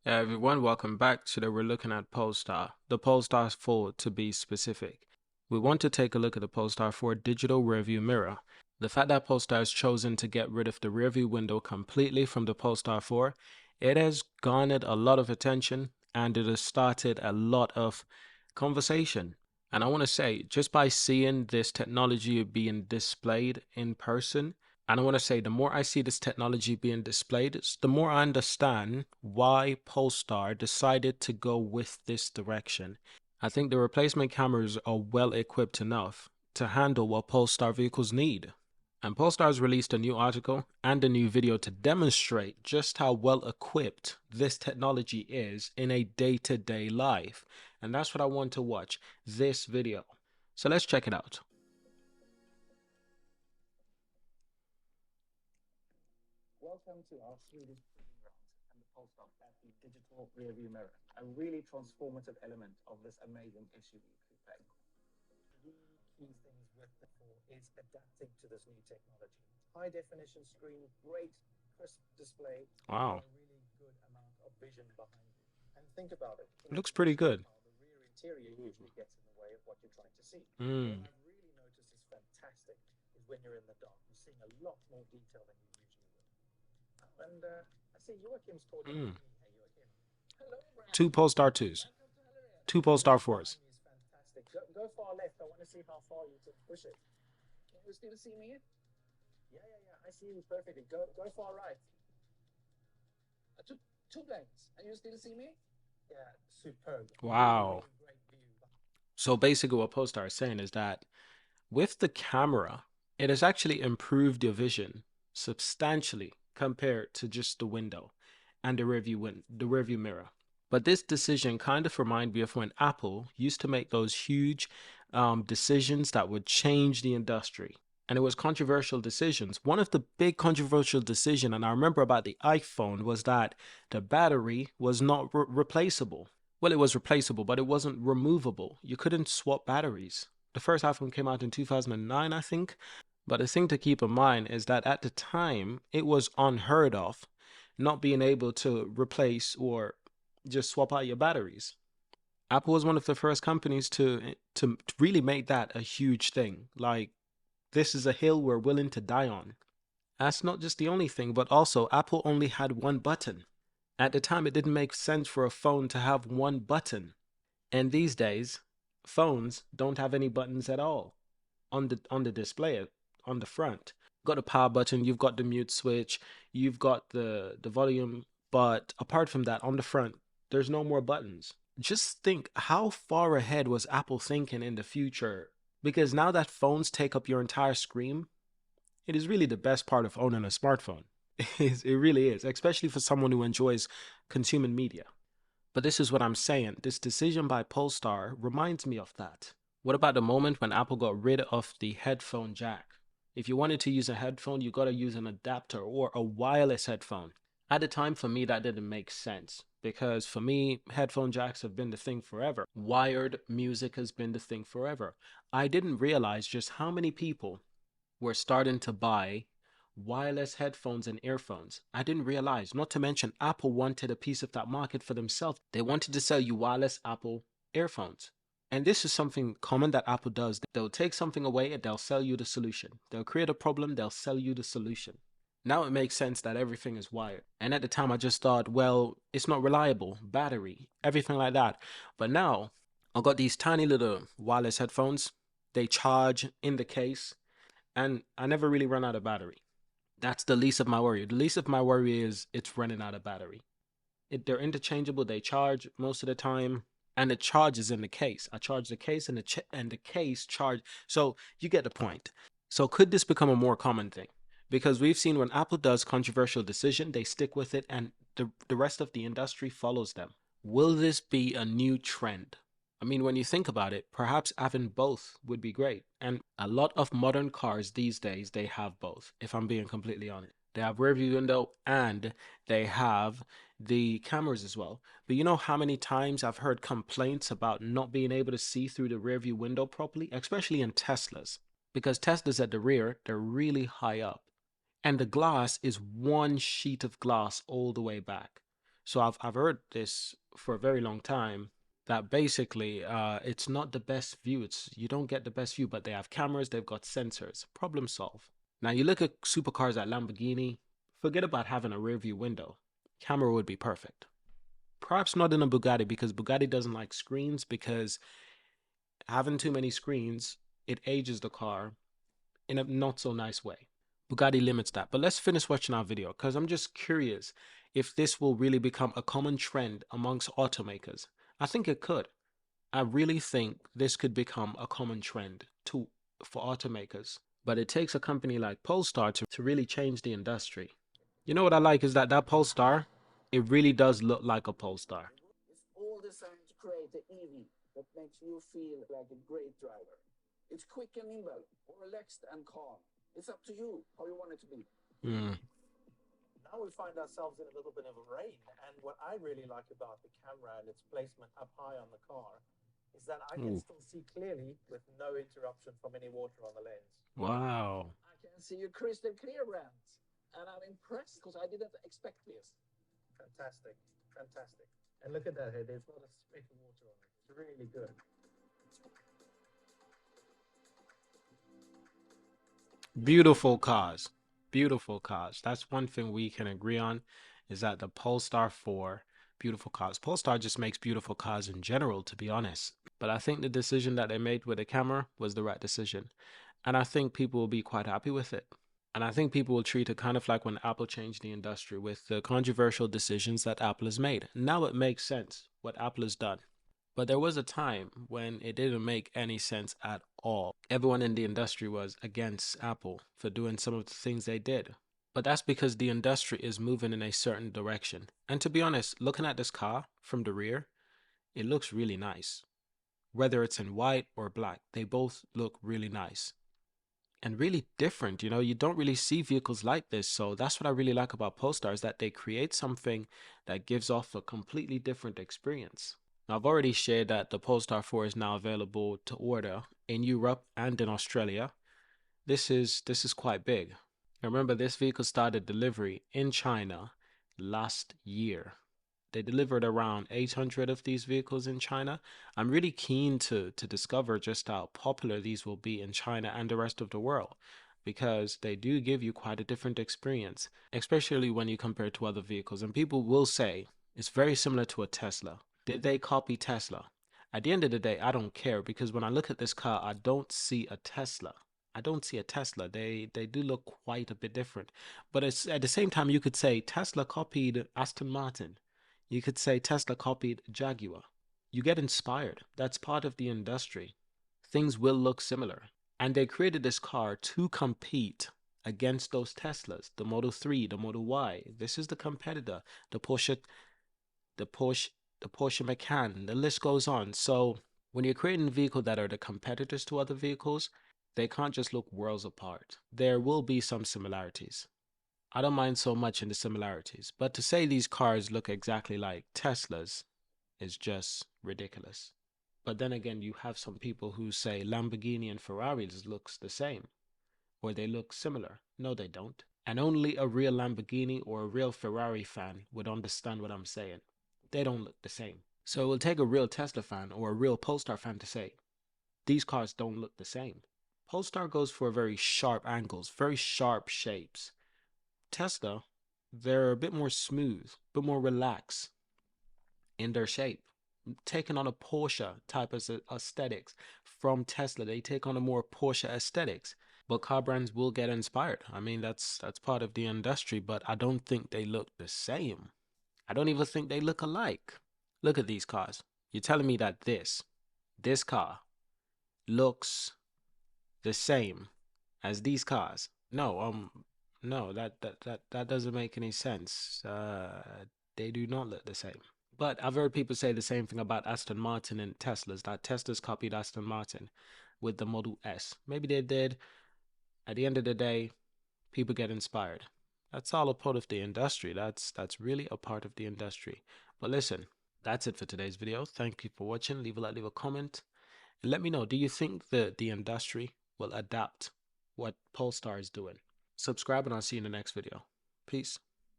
Everyone, welcome back. Today we're looking at Polestar, the Polestar 4 to be specific. We want to take a look at the Polestar 4 digital rearview mirror. The fact that Polestar has chosen to get rid of the rearview window completely from the Polestar 4, it has garnered a lot of attention and it has started a lot of conversation. And I want to say, just by seeing this technology being displayed in person, and I want to say, the more I see this technology being displayed, the more I understand why Polestar decided to go with this direction. I think the replacement cameras are well equipped enough to handle what Polestar vehicles need. And Polestar has released a new article and a new video to demonstrate just how well equipped this technology is in a day-to-day life. And that's what I want to watch, this video. So let's check it out. Welcome to our 3D proving grounds and the Polestar at the digital rearview mirror, a really transformative element of this amazing SUV coupe. The key things with the 4 is adapting to this new technology. High definition screen, great crisp display, Wow. and a really good amount of vision behind you. And think about it. It looks pretty good. The rear interior usually gets in the way of what you're trying to see. Mm. What I've really noticed is fantastic is when you're in the dark, you're seeing a lot more detail than you usually would. And I see Joachim's talking. Hey, Joachim. Hello, Brad. Two Polestar 2s. Welcome to Hillary. Two Polestar 4s. Is fantastic. Go far left. I want to see how far you can push it. Can you still see me? Yeah. I see you perfectly. Go far right. Two lanes. And you still see me? Yeah, superb. Wow. Really great view. So basically what Polestar is saying is that with the camera, it has actually improved your vision substantially compared to just the window and the rearview mirror. But this decision kind of reminds me of when Apple used to make those huge decisions that would change the industry. And it was controversial decisions. One of the big controversial decisions, and I remember about the iPhone, was that the battery was not replaceable. Well, it was replaceable, but it wasn't removable. You couldn't swap batteries. The first iPhone came out in 2009, I think. But the thing to keep in mind is that at the time, it was unheard of not being able to replace or just swap out your batteries. Apple was one of the first companies to really make that a huge thing. Like, this is a hill we're willing to die on. That's not just the only thing, but also Apple only had one button. At the time, it didn't make sense for a phone to have one button. And these days, phones don't have any buttons at all on the display on the front. You've got a power button, you've got the mute switch, you've got the volume, but apart from that, on the front, there's no more buttons. Just think, how far ahead was Apple thinking in the future? Because now that phones take up your entire screen, it is really the best part of owning a smartphone. It really is, especially for someone who enjoys consuming media. But this is what I'm saying. This decision by Polestar reminds me of that. What about the moment when Apple got rid of the headphone jack? If you wanted to use a headphone, you got to use an adapter or a wireless headphone. At the time, for me, that didn't make sense because for me, headphone jacks have been the thing forever. Wired music has been the thing forever. I didn't realize just how many people were starting to buy wireless headphones and earphones. I didn't realize, not to mention Apple wanted a piece of that market for themselves. They wanted to sell you wireless Apple earphones. And this is something common that Apple does. They'll take something away and they'll sell you the solution. They'll create a problem, they'll sell you the solution. Now it makes sense that everything is wired. And at the time I just thought, well, it's not reliable, battery, everything like that. But now I've got these tiny little wireless headphones. They charge in the case and I never really run out of battery. That's the least of my worry. The least of my worry is it's running out of battery. They're interchangeable. They charge most of the time, and the charge is in the case. I charge the case, and the case charge. So you get the point. So could this become a more common thing? Because we've seen when Apple does controversial decision, they stick with it, and the rest of the industry follows them. Will this be a new trend? I mean, when you think about it, perhaps having both would be great. And a lot of modern cars these days, they have both, if I'm being completely honest. They have rear view window and they have the cameras as well. But you know how many times I've heard complaints about not being able to see through the rear view window properly, especially in Teslas. Because Teslas at the rear, they're really high up. And the glass is one sheet of glass all the way back. So I've heard this for a very long time that basically it's not the best view. It's you don't get the best view, but they have cameras, they've got sensors. Problem solved. Now you look at supercars like Lamborghini, forget about having a rear view window. Camera would be perfect. Perhaps not in a Bugatti because Bugatti doesn't like screens because having too many screens, it ages the car in a not so nice way. Bugatti limits that. But let's finish watching our video because I'm just curious if this will really become a common trend amongst automakers. I think it could. I really think this could become a common trend for automakers. But it takes a company like Polestar to really change the industry. You know what I like is that Polestar, it really does look like a Polestar. It's all designed to create an EV that makes you feel like a great driver. It's quick and nimble, or relaxed and calm. It's up to you how you want it to be. Mm. Now we find ourselves in a little bit of a rain, and what I really like about the camera and its placement up high on the car is that I can Ooh. still see clearly with no interruption from any water on the lens. Wow. I can see you crystal clear, Brand, and I'm impressed because I didn't expect this. Fantastic, fantastic. And look at that head, there's not a speck of water on it. It's really good. Beautiful cars. Beautiful cars. That's one thing we can agree on is that the Polestar 4, beautiful cars. Polestar just makes beautiful cars in general, to be honest. But I think the decision that they made with the camera was the right decision. And I think people will be quite happy with it. And I think people will treat it kind of like when Apple changed the industry with the controversial decisions that Apple has made. Now it makes sense what Apple has done. But there was a time when it didn't make any sense at all. Everyone in the industry was against Apple for doing some of the things they did. But that's because the industry is moving in a certain direction. And to be honest, looking at this car from the rear, it looks really nice. Whether it's in white or black, they both look really nice and really different. You know, you don't really see vehicles like this. So that's what I really like about Polestar is that they create something that gives off a completely different experience. Now, I've already shared that the Polestar 4 is now available to order in Europe and in Australia. This is quite big. Now, remember, this vehicle started delivery in China last year. They delivered around 800 of these vehicles in China. I'm really keen to discover just how popular these will be in China and the rest of the world because they do give you quite a different experience, especially when you compare it to other vehicles. And people will say it's very similar to a Tesla. Did they copy Tesla? At the end of the day, I don't care because when I look at this car, I don't see a Tesla. I don't see a Tesla. They do look quite a bit different. But it's at the same time you could say Tesla copied Aston Martin. You could say Tesla copied Jaguar. You get inspired. That's part of the industry. Things will look similar. And they created this car to compete against those Teslas, the Model 3, the Model Y. This is the competitor, the Porsche, the Porsche, the Porsche Macan. The list goes on. So when you're creating vehicles that are the competitors to other vehicles, they can't just look worlds apart. There will be some similarities. I don't mind so much in the similarities, but to say these cars look exactly like Teslas is just ridiculous. But then again, you have some people who say Lamborghini and Ferraris looks the same or they look similar. No, they don't. And only a real Lamborghini or a real Ferrari fan would understand what I'm saying. They don't look the same. So it will take a real Tesla fan or a real Polestar fan to say these cars don't look the same. Polestar goes for very sharp angles, very sharp shapes. Tesla, they're a bit more smooth, a bit more relaxed in their shape. Taking on a Porsche type of aesthetics from Tesla, they take on a more Porsche aesthetics. But car brands will get inspired. I mean, that's part of the industry, but I don't think they look the same. I don't even think they look alike. Look at these cars. You're telling me that this car looks the same as these cars? No, no, that doesn't make any sense. They do not look the same. But I've heard people say the same thing about Aston Martin and Teslas, that Teslas copied Aston Martin with the Model S. Maybe they did. At the end of the day, people get inspired. That's all a part of the industry. That's really a part of the industry. But listen, that's it for today's video. Thank you for watching. Leave a like, leave a comment. And let me know, do you think that the industry will adapt what Polestar is doing? Subscribe and I'll see you in the next video. Peace.